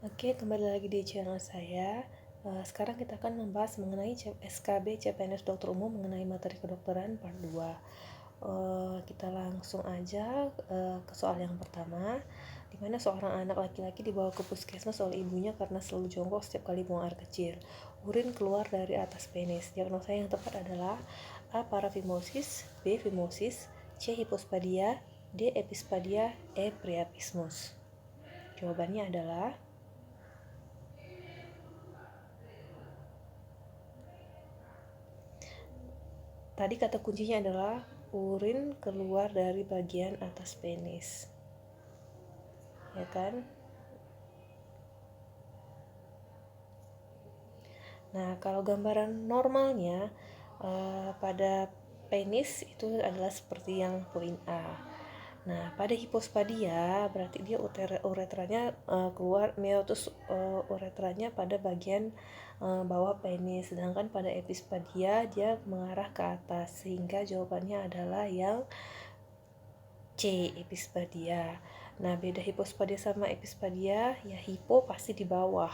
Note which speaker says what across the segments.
Speaker 1: Oke, kembali lagi di channel saya. Sekarang kita akan membahas mengenai SKB CPNS Dokter Umum mengenai materi kedokteran part 2. Kita langsung aja ke soal yang pertama, di mana seorang anak laki-laki dibawa ke puskesmas oleh ibunya karena selalu jongkok setiap kali buang air kecil. Urin keluar dari atas penis. Diagnosa yang tepat adalah A. Parafimosis, B. Fimosis, C. Hipospadia, D. Epispadia, E. Priapismus. Jawabannya adalah tadi kata kuncinya adalah urin keluar dari bagian atas penis, ya kan? Nah, kalau gambaran normalnya pada penis itu adalah seperti yang poin A. Nah, pada hipospadia berarti dia uretranya keluar meiotus uretranya pada bagian bawah penis, sedangkan pada epispadia dia mengarah ke atas, sehingga jawabannya adalah yang C. Epispadia. Nah, beda hipospadia sama epispadia, ya hipo pasti di bawah.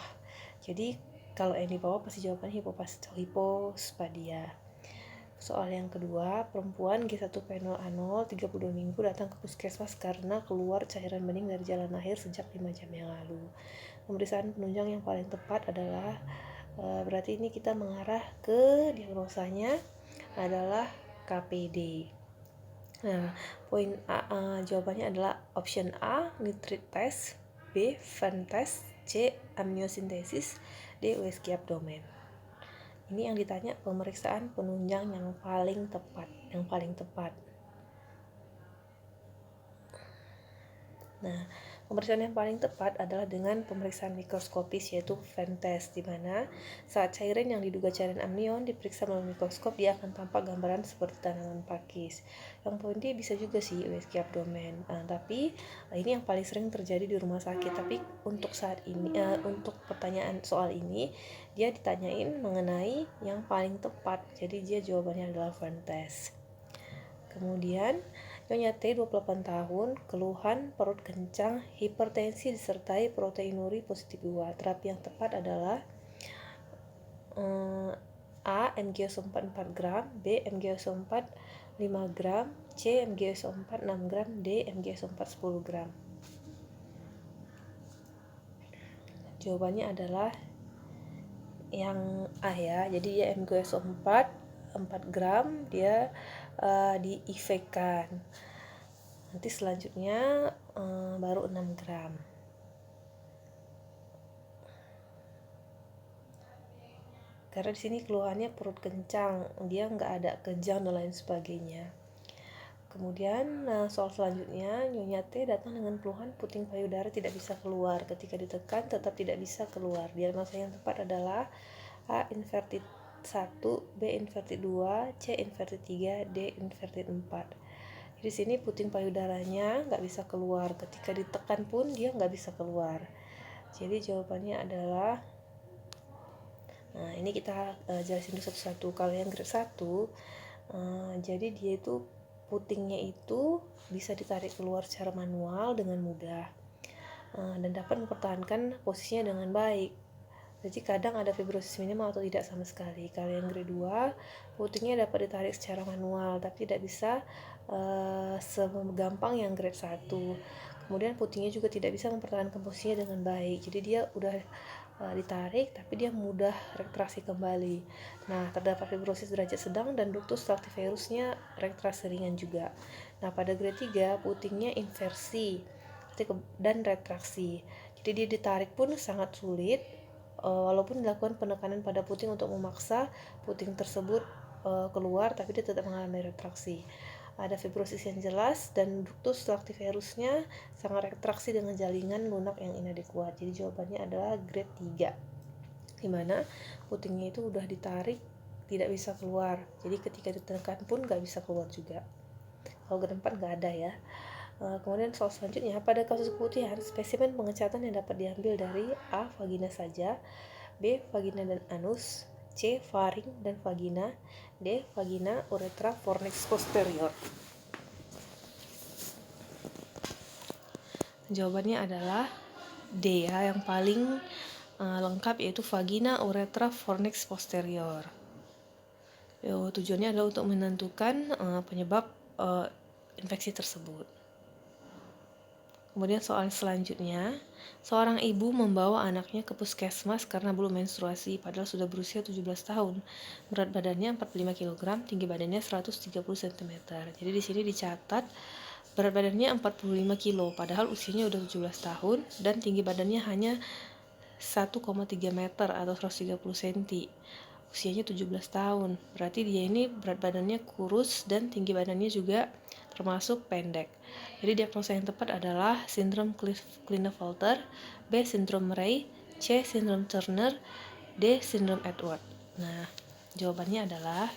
Speaker 1: Jadi kalau yang di bawah pasti jawabannya hipospadia. Soal yang kedua, perempuan G1P0A0 32 minggu datang ke puskesmas karena keluar cairan bening dari jalan lahir sejak 5 jam yang lalu. Pemeriksaan penunjang yang paling tepat adalah berarti ini kita mengarah ke diagnosanya adalah KPD. Nah, poin A, jawabannya adalah option A, nitrate test, B, Venn test, C, amniocentesis, D, USG abdomen. Ini yang ditanya pemeriksaan penunjang yang paling tepat. Nah, pemeriksaan yang paling tepat adalah dengan pemeriksaan mikroskopis, yaitu Venn test, di mana saat cairan yang diduga cairan amnion diperiksa melalui mikroskop, dia akan tampak gambaran seperti tanaman pakis. Yang poin D bisa juga sih USG abdomen, tapi ini yang paling sering terjadi di rumah sakit. Tapi untuk saat ini, untuk pertanyaan soal ini, dia ditanyain mengenai yang paling tepat, jadi dia jawabannya adalah Venn test. Kemudian Nyonya T, 28 tahun, keluhan perut kencang, hipertensi disertai proteinuri positif 2. Terapi yang tepat adalah A. MgSO4 4 gram, B. MgSO4 5 gram, C. MgSO4 6 gram, D. MgSO4 10 gram. Jawabannya adalah yang A ya. Jadi dia MgSO4 4 gram, dia di IV-kan. Nanti selanjutnya baru 6 gram. Karena di sini keluhannya perut kencang, dia nggak ada kejang dan lain sebagainya. Kemudian soal selanjutnya, Nyonya T datang dengan keluhan puting payudara tidak bisa keluar. Ketika ditekan tetap tidak bisa keluar. Diagnosa yang tepat adalah A. Inverted 1, B. Inverted 2, C. Inverted 3, D. Inverted 4. Di sini puting payudaranya nggak bisa keluar. Ketika ditekan pun dia nggak bisa keluar. Jadi jawabannya adalah, nah ini kita jelasin dulu satu-satu. Kalau yang grade 1, jadi dia itu putingnya itu bisa ditarik keluar secara manual dengan mudah, dan dapat mempertahankan posisinya dengan baik. Jadi kadang ada fibrosis minimal atau tidak sama sekali. Kalau yang grade 2, putingnya dapat ditarik secara manual tapi tidak bisa segampang yang grade 1. Kemudian putingnya juga tidak bisa mempertahankan posisinya dengan baik. Jadi dia udah ditarik tapi dia mudah retraksi kembali. Nah, terdapat fibrosis derajat sedang dan ductus lactiferusnya retraksi ringan juga. Nah, pada grade 3 putingnya inversi dan retraksi. Jadi dia ditarik pun sangat sulit, walaupun dilakukan penekanan pada puting untuk memaksa puting tersebut keluar, tapi dia tetap mengalami retraksi. Ada fibrosis yang jelas dan ductus lactiferusnya sangat retraksi dengan jaringan lunak yang inadekuat. Jadi jawabannya adalah grade 3, dimana putingnya itu udah ditarik tidak bisa keluar, jadi ketika ditekan pun gak bisa keluar juga. Kalau grade 4 gak ada ya. Kemudian soal selanjutnya, pada kasus keputihan, spesimen pengecatan yang dapat diambil dari A. Vagina saja, B. Vagina dan anus, C. Faring dan vagina, D. Vagina, uretra, fornix posterior. Jawabannya adalah D ya, yang paling lengkap yaitu vagina, uretra, fornix posterior. Tujuannya adalah untuk menentukan penyebab infeksi tersebut. Kemudian soal selanjutnya, seorang ibu membawa anaknya ke puskesmas karena belum menstruasi padahal sudah berusia 17 tahun. Berat badannya 45 kg, tinggi badannya 130 cm. Jadi di sini dicatat berat badannya 45 kg padahal usianya udah 17 tahun dan tinggi badannya hanya 1,3 meter atau 130 cm. Usianya 17 tahun. Berarti dia ini berat badannya kurus dan tinggi badannya juga termasuk pendek. Jadi diagnosa yang tepat adalah sindrom Klinefelter, B sindrom Rey, C sindrom Turner, D sindrom Edward. Nah, jawabannya adalah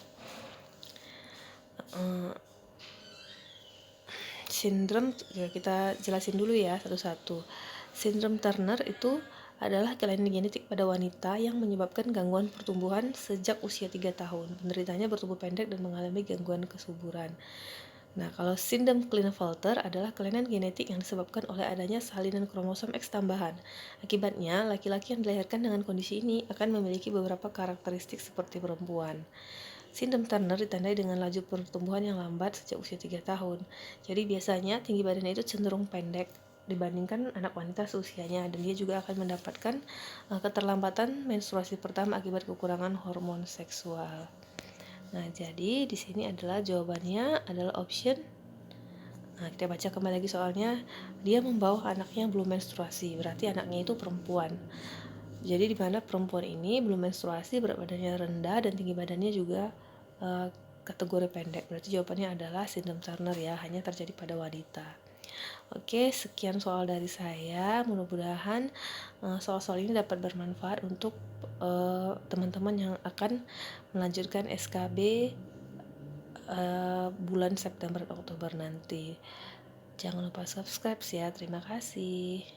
Speaker 1: sindrom, ya kita jelasin dulu ya satu-satu. Sindrom Turner itu adalah kelainan genetik pada wanita yang menyebabkan gangguan pertumbuhan sejak usia 3 tahun. Penderitanya bertubuh pendek dan mengalami gangguan kesuburan. Nah, kalau sindrom Klinefelter adalah kelainan genetik yang disebabkan oleh adanya salinan kromosom X tambahan. Akibatnya, laki-laki yang dilahirkan dengan kondisi ini akan memiliki beberapa karakteristik seperti perempuan. Sindrom Turner ditandai dengan laju pertumbuhan yang lambat sejak usia 3 tahun. Jadi biasanya tinggi badannya itu cenderung pendek dibandingkan anak wanita seusianya, dan dia juga akan mendapatkan keterlambatan menstruasi pertama akibat kekurangan hormon seksual. Nah, jadi di sini adalah jawabannya adalah option. Nah, kita baca kembali lagi soalnya. Dia membawa anaknya yang belum menstruasi, berarti anaknya itu perempuan. Jadi di mana perempuan ini belum menstruasi, berat badannya rendah dan tinggi badannya juga kategori pendek. Berarti jawabannya adalah sindrom Turner ya, hanya terjadi pada wanita. Oke, sekian soal dari saya. Mudah-mudahan soal-soal ini dapat bermanfaat untuk teman-teman yang akan melanjutkan SKB bulan September Oktober nanti. Jangan lupa subscribe ya. Terima kasih.